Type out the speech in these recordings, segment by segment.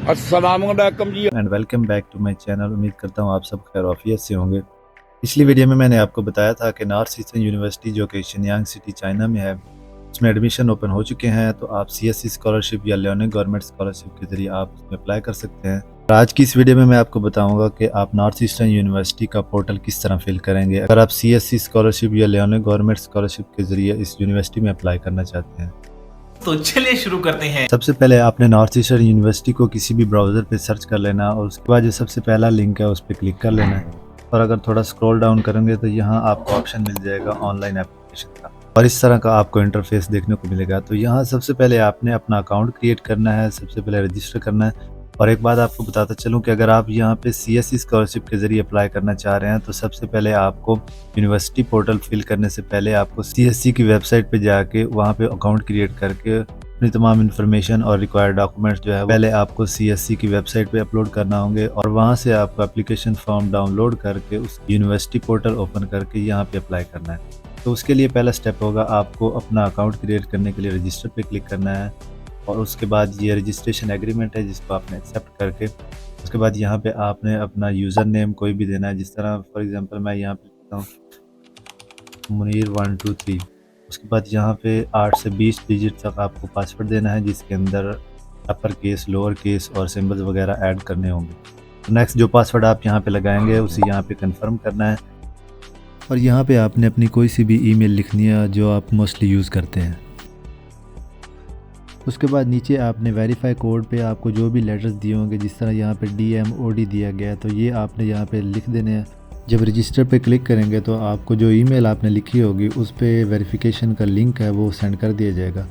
अस्सलाम वालेकुम जी। And welcome back to my channel. उम्मीद करता हूँ आप सब खैर आफियत से होंगे। पिछली वीडियो में मैंने आपको बताया था कि नॉर्थ ईस्टर्न यूनिवर्सिटी जो कि शिनयांग सिटी चाइना में है, उसमें एडमिशन ओपन हो चुके हैं। तो आप सीएससी स्कॉलरशिप या लियोनिंग गवर्नमेंट स्कॉलरशिप के ज़रिए आप उसमें अप्लाई कर सकते हैं। और आज की इस वीडियो में मैं आपको बताऊंगा कि आप नॉर्थ ईस्टर्न यूनिवर्सिटी का पोर्टल किस तरह फिल करेंगे अगर आप सीएससी स्कॉलरशिप या लियोनिंग गवर्नमेंट स्कॉलरशिप के ज़रिए इस यूनिवर्सिटी में अप्लाई करना चाहते हैं। तो चलिए शुरू करते हैं। सबसे पहले आपने नॉर्थ ईस्टर्न यूनिवर्सिटी को किसी भी ब्राउज़र पे सर्च कर लेना और उसके बाद जो सबसे पहला लिंक है उस पर क्लिक कर लेना है। और अगर थोड़ा स्क्रॉल डाउन करेंगे तो यहाँ आपको ऑप्शन मिल जाएगा ऑनलाइन एप्लीकेशन का, और इस तरह का आपको इंटरफेस देखने को मिलेगा। तो यहाँ सबसे पहले आपने अपना अकाउंट क्रिएट करना है, सबसे पहले रजिस्टर करना है। और एक बात आपको बताता चलूँ कि अगर आप यहाँ पे सीएससी स्कॉलरशिप के ज़रिए अप्लाई करना चाह रहे हैं तो सबसे पहले आपको यूनिवर्सिटी पोर्टल फिल करने से पहले आपको सीएससी की वेबसाइट पे जाके वहाँ पे अकाउंट क्रिएट करके अपनी तमाम इन्फॉर्मेशन और रिक्वायर्ड डॉक्यूमेंट्स जो है पहले आपको सीएससी की वेबसाइट पे अपलोड करना होंगे, और वहाँ से आपको एप्लीकेशन फॉर्म डाउनलोड करके उस यूनिवर्सिटी पोर्टल ओपन करके यहाँ पे अप्लाई करना है। तो उसके लिए पहला स्टेप होगा आपको अपना अकाउंट क्रिएट करने के लिए रजिस्टर पे क्लिक करना है, और उसके बाद ये रजिस्ट्रेशन एग्रीमेंट है जिसको आपने एक्सेप्ट करके उसके बाद यहाँ पे आपने अपना यूज़र नेम कोई भी देना है। जिस तरह फॉर एग्जांपल मैं यहाँ पे लिखता हूँ मुनीर 123। उसके बाद यहाँ पे 8 से 20 डिजिट तक आपको पासवर्ड देना है जिसके अंदर अपर केस, लोअर केस और सिंबल्स वगैरह ऐड करने होंगे। नेक्स्ट जो पासवर्ड आप यहाँ पे लगाएंगे उसे यहाँ पे कंफर्म करना है, और यहाँ पे आपने अपनी कोई सी भी ईमेल लिखनी है जो आप मोस्टली यूज़ करते हैं। उसके बाद नीचे आपने वेरीफाई कोड पे आपको जो भी लेटर्स दिए होंगे, जिस तरह यहाँ पे DMOD दिया गया है, तो ये आपने यहाँ पे लिख देने हैं। जब रजिस्टर पे क्लिक करेंगे तो आपको जो ईमेल आपने लिखी होगी उस पर वेरिफिकेशन का लिंक है वो सेंड कर दिया जाएगा।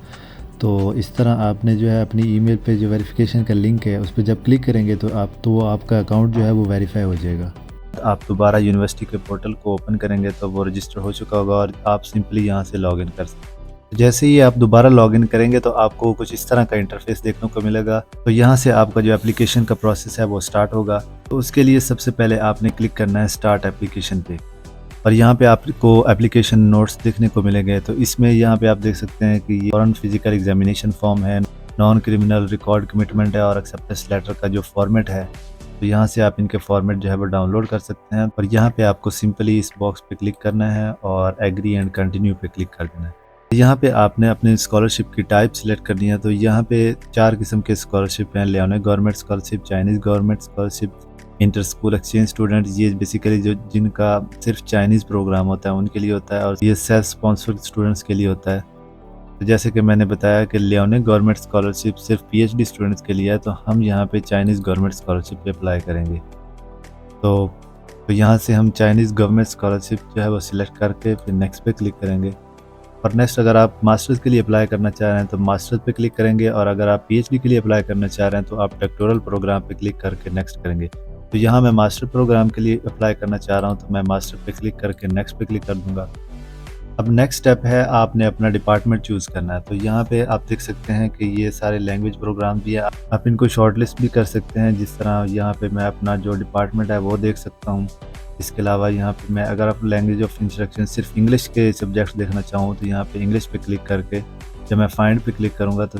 तो इस तरह आपने जो है अपनी ईमेल पे जो वेरिफिकेशन का लिंक है उस पर जब क्लिक करेंगे तो आपका अकाउंट जो है वो वेरीफाई हो जाएगा। आप दोबारा यूनिवर्सिटी के पोर्टल को ओपन करेंगे तो वो रजिस्टर हो चुका होगा और आप सिंपली यहाँ से लॉगिन कर सकते हैं। जैसे ही आप दोबारा लॉगिन करेंगे तो आपको कुछ इस तरह का इंटरफेस देखने को मिलेगा। तो यहाँ से आपका जो एप्लीकेशन का प्रोसेस है वो स्टार्ट होगा। तो उसके लिए सबसे पहले आपने क्लिक करना है स्टार्ट एप्लीकेशन पे, और यहाँ पे आपको एप्लीकेशन नोट्स देखने को मिलेंगे। तो इसमें यहाँ पे आप देख सकते हैं कि ये फॉरेन फिजिकल एग्जामिनेशन फॉर्म है, नॉन क्रिमिनल रिकॉर्ड कमिटमेंट है और एक्सेप्टेंस लेटर का जो फॉर्मेट है, तो यहाँ से आप इनके फॉर्मेट जो है वो डाउनलोड कर सकते हैं। और यहाँ पे आपको सिंपली इस बॉक्स पे क्लिक करना है और एग्री एंड कंटिन्यू पे क्लिक कर देना है। यहाँ पे आपने अपने स्कॉलरशिप की टाइप सिलेक्ट करनी है। तो यहाँ पे 4 किस्म के स्कॉलरशिप हैं, Liaoning government scholarship, Chinese government scholarship, inter school exchange student. ये बेसिकली जो जिनका सिर्फ चाइनीज़ प्रोग्राम होता है उनके लिए होता है, और ये सेल्फ स्पॉन्सर्ड स्टूडेंट्स के लिए होता है। तो जैसे कि मैंने बताया कि लियोनिंग गवर्नमेंट स्कॉलरशिप सिर्फ PhD स्टूडेंट्स के लिए है, तो हम यहाँ पे चाइनीज़ गवर्नमेंट स्कॉलरशिप पे अप्लाई करेंगे। तो यहाँ से हम चाइनीज़ गवर्नमेंट स्कॉलरशिप जो है वो सिलेक्ट करके फिर नेक्स्ट पे क्लिक करेंगे। और नेक्स्ट अगर आप मास्टर्स के लिए अप्लाई करना चाह रहे हैं तो मास्टर्स पे क्लिक करेंगे, और अगर आप PhD के लिए अप्लाई करना चाह रहे हैं तो आप डॉक्टोरल प्रोग्राम पे क्लिक करके नेक्स्ट करेंगे। तो यहाँ मैं मास्टर प्रोग्राम के लिए अप्लाई करना चाह रहा हूँ तो मैं मास्टर पे क्लिक करके नेक्स्ट पे क्लिक कर दूँगा। अब नेक्स्ट स्टेप है आपने अपना डिपार्टमेंट चूज़ करना है। तो यहाँ पे आप देख सकते हैं कि ये सारे लैंग्वेज प्रोग्राम भी है, आप इनको शॉर्टलिस्ट भी कर सकते हैं। जिस तरह यहाँ पे मैं अपना जो डिपार्टमेंट है वो देख सकता हूँ। इसके अलावा यहाँ पे मैं अगर आप लैंग्वेज ऑफ इंस्ट्रक्शन सिर्फ इंग्लिश के सब्जेक्ट्स देखना चाहूँ तो यहाँ पे इंग्लिश पे क्लिक करके जब मैं फाइंड पे क्लिक करूँगा तो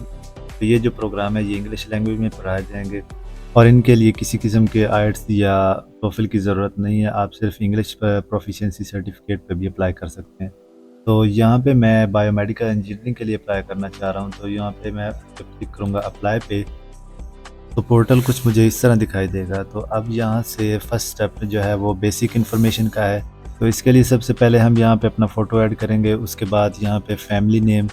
ये जो प्रोग्राम है ये इंग्लिश लैंग्वेज में पढ़ाए जाएंगे, और इनके लिए किसी किस्म के IELTS या TOEFL की ज़रूरत नहीं है। आप सिर्फ इंग्लिश प्रोफिशिएंसी सर्टिफिकेट पे भी अप्लाई कर सकते हैं। तो यहाँ पे मैं बायोमेडिकल इंजीनियरिंग के लिए अप्लाई करना चाह रहा हूँ, तो यहाँ पे मैं जब क्लिक करूँगा अप्लाई पे तो पोर्टल कुछ मुझे इस तरह दिखाई देगा। तो अब यहाँ से फर्स्ट स्टेप जो है वो बेसिक इन्फॉर्मेशन का है। तो इसके लिए सबसे पहले हम यहाँ पे अपना फ़ोटो ऐड करेंगे। उसके बाद यहाँ पे फैमिली नेम,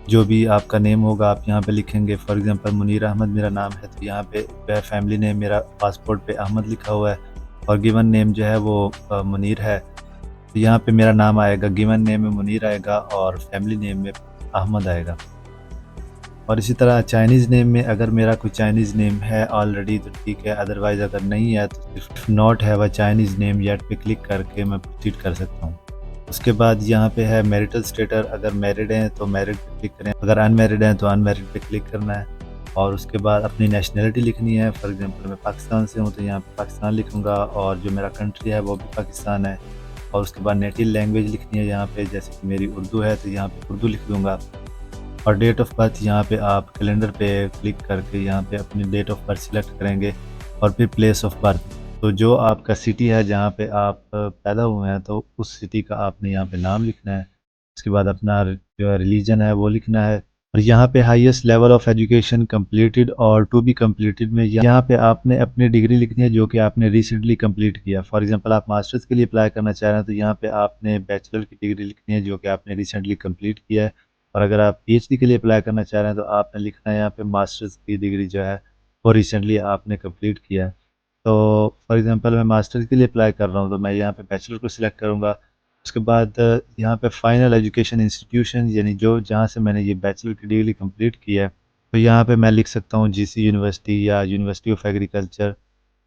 जो भी आपका नेम होगा आप यहाँ पे लिखेंगे। फॉर एग्जांपल मुनीर अहमद मेरा नाम है, तो यहाँ पे फैमिली नेम मेरा पासपोर्ट पे अहमद लिखा हुआ है, और गिवन नेम जो है वो मुनीर है। तो यहाँ पे मेरा नाम आएगा, गिवन नेम में मुनीर आएगा और फैमिली नेम में अहमद आएगा। और इसी तरह चाइनीज़ नेम में अगर मेरा कोई चाइनीज़ नेम है ऑलरेडी तो ठीक है, अदरवाइज़ अगर नहीं है तो सिर्फ नॉट है वह चाइनीज़ नेम येट पे क्लिक करके मैं प्रोसीड कर सकता हूँ। उसके बाद यहाँ पे है मैरिटल स्टेटस, अगर मैरिड हैं तो मैरिड पे क्लिक करें, अगर अनमैरिड हैं तो अनमैरिड पे क्लिक करना है। और उसके बाद अपनी नेशनलिटी लिखनी है। फॉर एग्जांपल मैं पाकिस्तान से हूँ तो यहाँ पे पाकिस्तान लिखूँगा, और जो मेरा कंट्री है वो भी पाकिस्तान है। और उसके बाद नेटिव लैंग्वेज लिखनी है यहाँ पे, जैसे कि मेरी उर्दू है तो यहाँ पे उर्दू लिख दूँगा। और डेट ऑफ बर्थ यहाँ पे आप कैलेंडर पे क्लिक करके यहाँ पे अपनी डेट ऑफ बर्थ सिलेक्ट करेंगे और फिर प्लेस ऑफ बर्थ, तो जो आपका सिटी है जहाँ पे आप पैदा हुए हैं तो उस सिटी का आपने यहाँ पे नाम लिखना है। उसके बाद अपना जो है रिलीजन है वो लिखना है, और यहाँ पे highest level of education completed और टू बी कंप्लीटेड में यहाँ पे आपने अपनी डिग्री लिखनी है जो कि आपने रिसेंटली कंप्लीट किया। फॉर एग्जांपल आप मास्टर्स के लिए अप्लाई करना चाह रहे हैं तो यहाँ पे आपने बैचलर की डिग्री लिखनी है जो कि आपने रिसेंटली कंप्लीट किया है, और अगर आप पीएचडी के लिए अप्लाई करना चाह रहे हैं तो आपने लिखना है यहाँ पे मास्टर्स की डिग्री जो है वो रिसेंटली आपने कंप्लीट किया है। तो फॉर एग्जांपल मैं मास्टर्स के लिए अप्लाई कर रहा हूँ तो मैं यहाँ पे बैचलर को सिलेक्ट करूँगा। उसके बाद यहाँ पे फाइनल एजुकेशन इंस्टीट्यूशन यानी जो जहाँ से मैंने ये बैचलर की डिग्री कंप्लीट की है तो यहाँ पे मैं लिख सकता हूँ जीसी यूनिवर्सिटी या यूनिवर्सिटी ऑफ एग्रीकल्चर।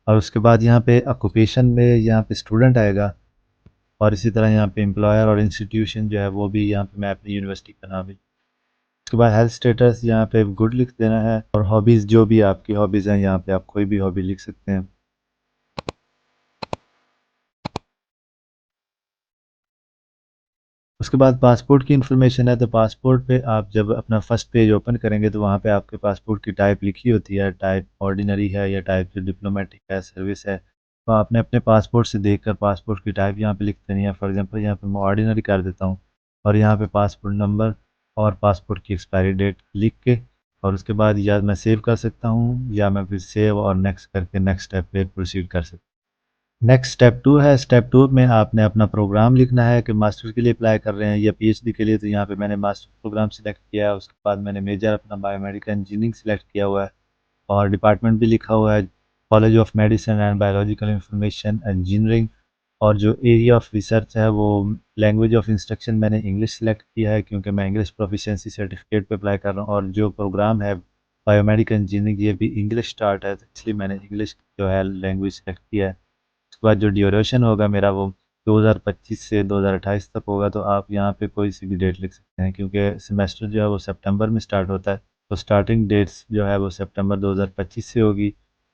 और उसके बाद यहाँ पे ऑक्यूपेशन में यहाँ पे स्टूडेंट आएगा, और इसी तरह यहाँ पे एम्प्लॉयर और इंस्टीट्यूशन जो है वो भी यहाँ पे मैं अपनी यूनिवर्सिटी का नाम लिख। उसके बाद हेल्थ स्टेटस यहाँ पे गुड लिख देना है, और हॉबीज़ जो भी आपकी हॉबीज़ हैं यहाँ पे आप कोई भी हॉबी लिख सकते हैं। उसके बाद पासपोर्ट की इन्फॉर्मेशन है, तो पासपोर्ट पे आप जब अपना फर्स्ट पेज ओपन करेंगे तो वहाँ पे आपके पासपोर्ट की टाइप लिखी होती है, टाइप ऑर्डिनरी है या टाइप जो डिप्लोमेटिक है, सर्विस है। तो आपने अपने पासपोर्ट से देखकर पासपोर्ट की टाइप यहाँ पे लिख देनी है। फॉर एग्जांपल यहाँ पे मैं ऑर्डिनरी कर देता हूँ, और यहाँ पे पासपोर्ट नंबर और पासपोर्ट की एक्सपायरी डेट लिख के, और उसके बाद या मैं सेव कर सकता हूँ या मैं फिर सेव और नेक्स्ट करके नेक्स्ट स्टेप पे प्रोसीड कर सकता हूँ। नेक्स्ट स्टेप टू है, स्टेप टू में आपने अपना प्रोग्राम लिखना है कि मास्टर के लिए अप्लाई कर रहे हैं या पीएचडी के लिए, तो यहाँ पे मैंने मास्टर प्रोग्राम सिलेक्ट किया है। उसके बाद मैंने मेजर अपना बायोमेडिकल इंजीनियरिंग सिलेक्ट किया हुआ है, और डिपार्टमेंट भी लिखा हुआ है college of medicine and biological information engineering. और जो एरिया ऑफ रिसर्च है वो लैंग्वेज ऑफ इंस्ट्रक्शन मैंने इंग्लिश सेलेक्ट किया है क्योंकि मैं इंग्लिश प्रोफिशिएंसी सर्टिफिकेट पे अप्लाई कर रहा हूँ, और जो प्रोग्राम है बायोमेडिकल इंजीनियरिंग ये भी इंग्लिश स्टार्ट है, तो इसलिए मैंने इंग्लिश जो है लैंग्वेज सेलेक्ट किया है। उसके बाद जो ड्यूरेशन होगा मेरा वो 2025 से 2028 तक होगा, तो आप यहाँ पे कोई सी भी डेट लिख सकते हैं क्योंकि सेमेस्टर जो है वो सितंबर में स्टार्ट होता है, तो स्टार्टिंग डेट्स जो है वो सितंबर 2025 से होगी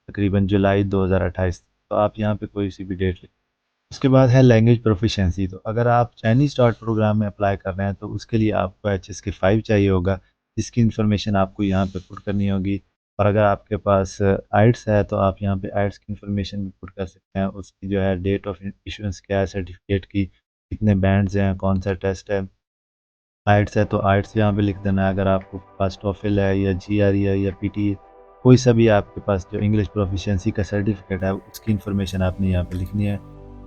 तकरीबन जुलाई 2028, तो आप यहाँ पे कोई सी भी डेट लिख। उसके बाद है लैंग्वेज प्रोफिशेंसी, तो अगर आप चाइनीज़ स्टार्ट प्रोग्राम में अप्लाई कर रहे हैं तो उसके लिए आपको HSK 5 चाहिए होगा, जिसकी इन्फॉर्मेशन आपको यहाँ पे पुट करनी होगी। और अगर आपके पास आइट्स है तो आप यहाँ पे आइट्स की इन्फॉर्मेशन भी पुट कर सकते हैं, उसकी जो है डेट ऑफ इशुएंस क्या है सर्टिफिकेट की, कितने बैंड्स हैं, कौन सा टेस्ट है। आइट्स है तो आइट्स यहाँ पे लिख देना है, अगर आपके पास टॉफिल है या GRE है या PTE, कोई सा भी आपके पास जो इंग्लिश प्रोफिशिएंसी का सर्टिफिकेट है उसकी इन्फॉर्मेशन आपने यहाँ पे लिखनी है,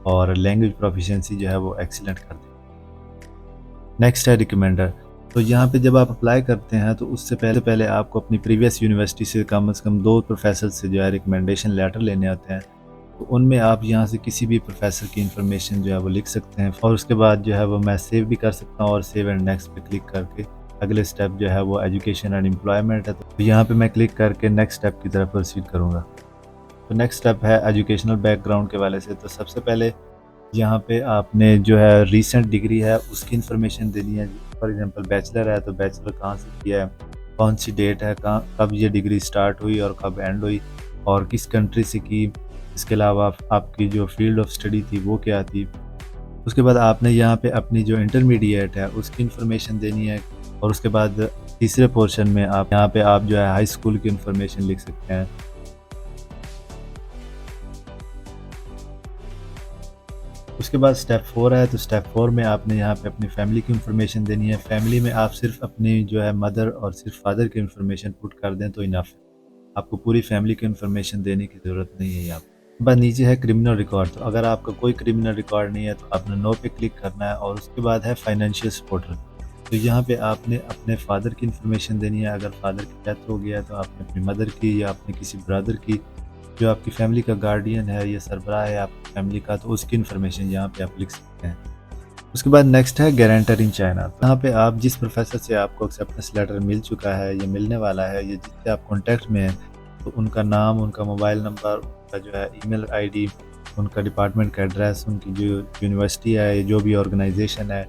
और लैंग्वेज प्रोफिशिएंसी जो है वो एक्सीलेंट कर दें। नेक्स्ट है रिकमेंडर, तो यहाँ पे जब आप अप्लाई करते हैं तो उससे पहले पहले आपको अपनी प्रीवियस यूनिवर्सिटी से कम 2 प्रोफेसर से जो है रिकमेंडेशन लेटर लेने होते हैं, तो उनमें आप यहाँ से किसी भी प्रोफेसर की इन्फॉर्मेशन जो है वो लिख सकते हैं, और उसके बाद जो है वो मैं सेव भी कर सकता हूँ, और सेव एंड नेक्स्ट पे क्लिक करके अगले स्टेप जो है वो एजुकेशन एंड एम्प्लॉयमेंट है, तो यहाँ पे मैं क्लिक करके नेक्स्ट स्टेप की तरफ प्रोसीड करूँगा। तो नेक्स्ट स्टेप है एजुकेशनल बैकग्राउंड के वाले से, तो सबसे पहले यहाँ पे आपने जो है रीसेंट डिग्री है उसकी इन्फॉर्मेशन देनी है। फॉर एग्जांपल बैचलर है तो बैचलर कहाँ से किया है, कौन सी डेट है, कहाँ कब ये डिग्री स्टार्ट हुई और कब एंड हुई, और किस कंट्री से की। इसके अलावा आपकी जो फील्ड ऑफ स्टडी थी वो क्या थी। उसके बाद आपने यहाँ पे अपनी जो इंटरमीडिएट है उसकी इन्फॉर्मेशन देनी है, और उसके बाद तीसरे पोर्शन में आप यहाँ पे आप जो है हाई स्कूल की इन्फॉर्मेशन लिख सकते हैं। उसके बाद स्टेप 4 है, तो स्टेप 4 में आपने यहाँ पे अपनी फैमिली की इन्फॉर्मेशन देनी है। फैमिली में आप सिर्फ अपनी जो है मदर और सिर्फ फादर की इन्फॉर्मेशन पुट कर दें तो इनफ है, आपको पूरी फैमिली की इन्फॉर्मेशन देने की ज़रूरत नहीं है। यहाँ बस नीचे है क्रिमिनल रिकॉर्ड, तो अगर आपका कोई क्रिमिनल रिकॉर्ड नहीं है तो आपने नो पे क्लिक करना है, और उसके बाद है फाइनेंशियल सपोर्टर, तो यहाँ पे आपने अपने फादर की इन्फॉर्मेशन देनी है। अगर फादर की डेथ हो गया है तो आपने अपनी मदर की या अपने किसी ब्रदर की, जो आपकी फैमिली का गार्डियन है या सरबराह है आपकी फैमिली का, तो उसकी इन्फॉर्मेशन यहाँ पे आप लिख सकते हैं। उसके बाद नेक्स्ट है गारंटर इन चाइना, तो यहाँ पे आप जिस प्रोफेसर से आपको एक्सेप्टेंस लेटर मिल चुका है या मिलने वाला है या जिससे आप कॉन्टैक्ट में हैं, तो उनका नाम, उनका मोबाइल नंबर, उनका जो है ईमेल आईडी, उनका डिपार्टमेंट का एड्रेस, उनकी जो यूनिवर्सिटी है, जो भी ऑर्गेनाइजेशन है,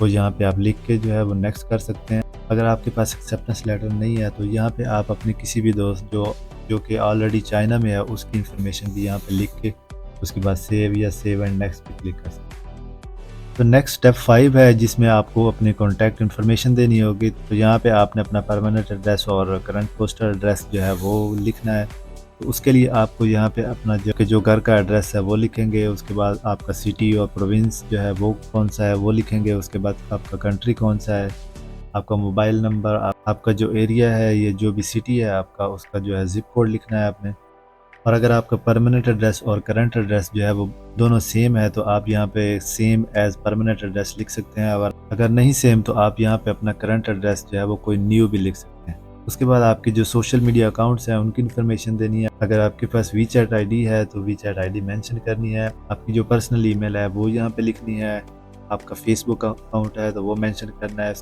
वो यहाँ पे आप लिख के जो है वो नेक्स्ट कर सकते हैं। अगर आपके पास एक्सेप्टेंस लेटर नहीं है तो यहाँ पे आप अपने किसी भी दोस्त जो कि ऑलरेडी चाइना में है उसकी इन्फॉर्मेशन भी यहाँ पे लिख के उसके बाद सेव या सेव एंड नेक्स्ट पे क्लिक कर सकते हैं। तो नेक्स्ट स्टेप 5 है जिसमें आपको अपनी कॉन्टैक्ट इन्फॉर्मेशन देनी होगी। तो यहाँ पे आपने अपना परमानेंट एड्रेस और करंट पोस्टल एड्रेस जो है वो लिखना है। तो उसके लिए आपको यहाँ पे अपना जो घर का एड्रेस है वो लिखेंगे, उसके बाद आपका सिटी और प्रोविंस जो है वो कौन सा है वो लिखेंगे, उसके बाद आपका कंट्री कौन सा है, आपका मोबाइल नंबर, आपका जो एरिया है, ये जो भी सिटी है आपका, उसका जो है ज़िप कोड लिखना है आपने। और अगर आपका परमानेंट एड्रेस और करंट एड्रेस जो है वो दोनों सेम है तो आप यहाँ पे सेम एज़ परमानेंट एड्रेस लिख सकते हैं, और अगर नहीं सेम तो आप यहाँ पे अपना करंट एड्रेस जो है वो कोई न्यू भी लिख सकते हैं। उसके बाद आपके जो सोशल मीडिया अकाउंट्स हैं उनकी इन्फॉर्मेशन देनी है। अगर आपके पास वीचैट आईडी है तो वीचैट आईडी मेंशन करनी है। आपकी जो पर्सनल ईमेल है वो यहाँ पे लिखनी है। आपका फेसबुक अकाउंट है तो वो मेंशन करना है।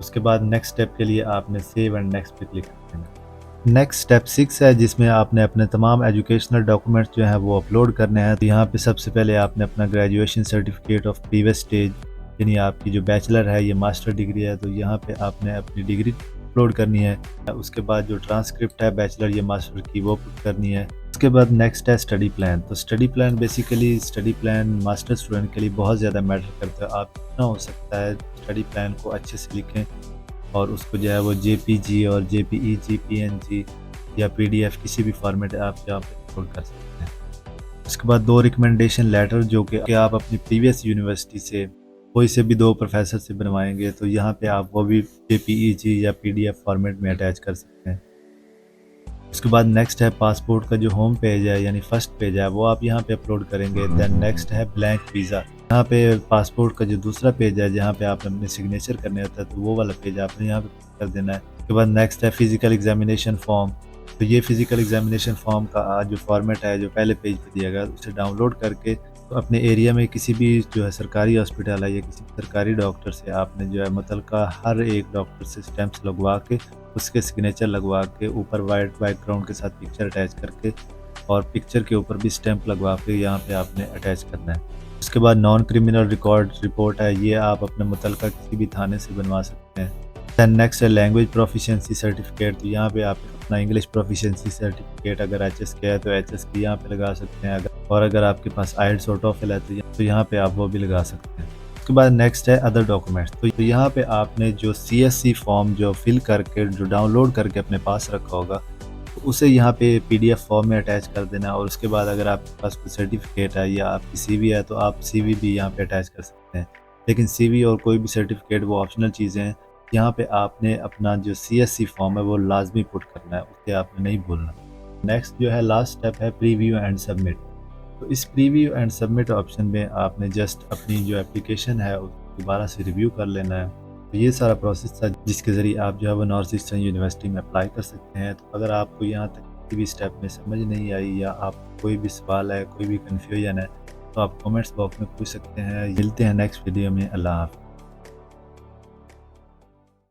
उसके बाद नेक्स्ट स्टेप के लिए आपने सेव एंड नेक्स्ट पे क्लिक करना है। नेक्स्ट स्टेप 6 है जिसमें आपने अपने तमाम एजुकेशनल डॉक्यूमेंट्स जो हैं वो अपलोड करने हैं। तो यहाँ पे सबसे पहले आपने अपना graduation certificate of previous stage, यानी आपकी जो बैचलर है, ये मास्टर डिग्री है, तो यहाँ पे आपने अपनी डिग्री अपलोड करनी है। उसके बाद जो ट्रांसक्रिप्ट है बैचलर या मास्टर की वो पुट करनी है। उसके बाद नेक्स्ट है स्टडी प्लान। तो study plan basically study plan master student के लिए बहुत ज़्यादा मैटर करता है। आप जितना हो सकता है स्टडी प्लान को अच्छे से लिखें और उसको जो है वो JPG और JPEG PNG या PDF किसी भी फॉर्मेट आप यहाँ पे अपलोड कर सकते हैं। उसके बाद 2 रिकमेंडेशन लेटर जो कि आप अपनी प्रीवियस यूनिवर्सिटी से कोई से भी 2 प्रोफेसर से बनवाएंगे, तो यहाँ पे आप वो भी JPEG या PDF फॉर्मेट में अटैच कर सकते हैं। उसके बाद नेक्स्ट है पासपोर्ट का जो होम पेज है यानी फर्स्ट पेज है वो आप यहाँ पे अपलोड करेंगे। देन नेक्स्ट है ब्लैंक वीज़ा। यहाँ पे पासपोर्ट का जो दूसरा पेज है जहाँ पे आपने अपने सिग्नेचर करने होता है तो वो वाला पेज आपने यहाँ पे कर देना है। उसके बाद नेक्स्ट है फिजिकल एग्जामिनेशन फॉर्म। तो ये फिजिकल एग्जामिनेशन फॉर्म का जो फॉर्मेट है जो पहले पेज पे दिया गया उसे डाउनलोड करके तो अपने एरिया में किसी भी जो है सरकारी हॉस्पिटल है या किसी सरकारी डॉक्टर से आपने जो है मुतलका हर एक डॉक्टर से स्टैंप्स लगवा के उसके सिग्नेचर लगवा के ऊपर वाइट बैकग्राउंड के साथ पिक्चर अटैच करके और पिक्चर के ऊपर भी स्टैंप लगवा के यहाँ पे आपने अटैच करना है। उसके बाद नॉन क्रिमिनल रिकॉर्ड रिपोर्ट है, ये आप अपने मुतलका किसी भी थाने से बनवा सकते हैं। दैन नेक्स्ट है लैंग्वेज प्रोफिशिएंसी सर्टिफिकेट। तो यहाँ पे आप अपना इंग्लिश प्रोफिशिएंसी सर्टिफिकेट अगर HS के है तो HS की यहाँ पे लगा सकते हैं, और अगर आपके पास IELTS और TOEFL है तो यहाँ पे आप वो भी लगा सकते हैं। उसके बाद नेक्स्ट है अदर डॉक्यूमेंट्स। तो यहाँ पे आपने जो CSC फॉर्म जो फिल करके जो डाउनलोड करके अपने पास रखा होगा तो उसे यहाँ पे PDF फॉर्म में अटैच कर देना। और उसके बाद अगर आपके पास कोई सर्टिफिकेट है या आपकी CV है तो आप CV भी यहाँ पे अटैच कर सकते हैं। लेकिन CV और कोई भी सर्टिफिकेट वो ऑप्शनल चीज़ें हैं। यहाँ पे आपने अपना जो CSC फॉर्म है वो लाजमी पुट करना है, उसे आपने नहीं भूलना। नेक्स्ट जो है लास्ट स्टेप है प्रीव्यू एंड सबमिट। तो इस प्रीव्यू एंड सबमिट ऑप्शन में आपने जस्ट अपनी जो एप्लीकेशन है उसको दोबारा से रिव्यू कर लेना है। तो ये सारा प्रोसेस था जिसके ज़रिए आप जो है वो नॉर्थ ईस्टर्न यूनिवर्सिटी में अप्लाई कर सकते हैं। तो अगर आपको यहाँ तक किसी भी स्टेप में समझ नहीं आई या आप कोई भी सवाल है, कोई भी कन्फ्यूजन है तो आप कमेंट्स बॉक्स में पूछ सकते हैं। मिलते हैं नेक्स्ट वीडियो में। अल्लाह हाफ़िज़।